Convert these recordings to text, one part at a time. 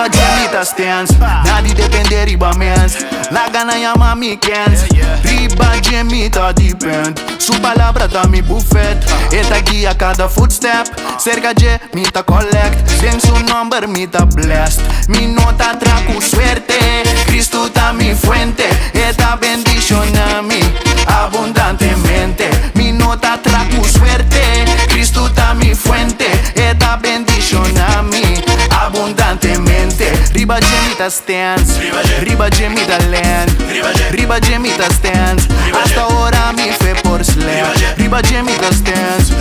Riba gemita stance, nadi depende riba mens. La gana llama mi cans. Riba gemita depend. Su palabra da mi buffet. Eta guia cada footstep. Cerca gemita collect. Sin su number mita blessed. Mi nota tracu suerte. Cristo ta mi fuente. Eta bendiciona mi abundantemente. Mi nota tracu suerte. Cristo ta mi fuente. Eta bendiciona mi abundantemente. Riba gemita stance, riba gemita land, riba gemita stance. Hasta ahora mi fe por slap. Riba gemita stance,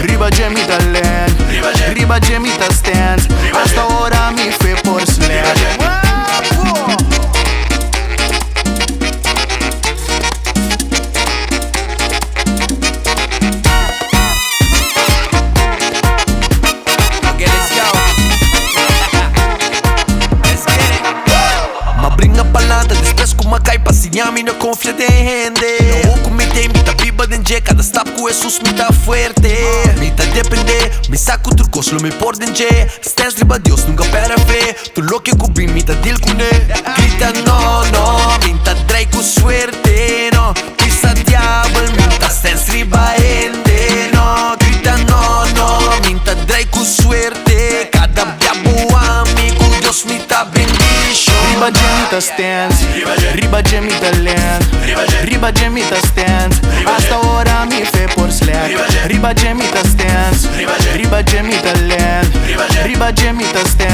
riba gemita land, riba gemita stance. Hasta ahora mi fe por slap. Uma cai passinha, mi no confia de gente. No hugo mi tem, mi ta viva denje. Cada stop cu Jesus mi ta fuerte. Mi ta depende, mi saco trucos lo mi por denje. Stance riba Dios, nunca pera fe. Tu lo que cubri mi ta dil cu ne. Grita no, no, mi ta drei cu suerte. No, quizá diabol, mi ta stance riba ende. No, grita no, no, mi ta drei cu suerte. Cada diabo amigo, Dios mi ta bendición. Riba gemita stance, riba gemita land, riba gemita stance. Hasta ahora mi fe por slack. Riba gemita stance, riba gemita land, riba gemita stance.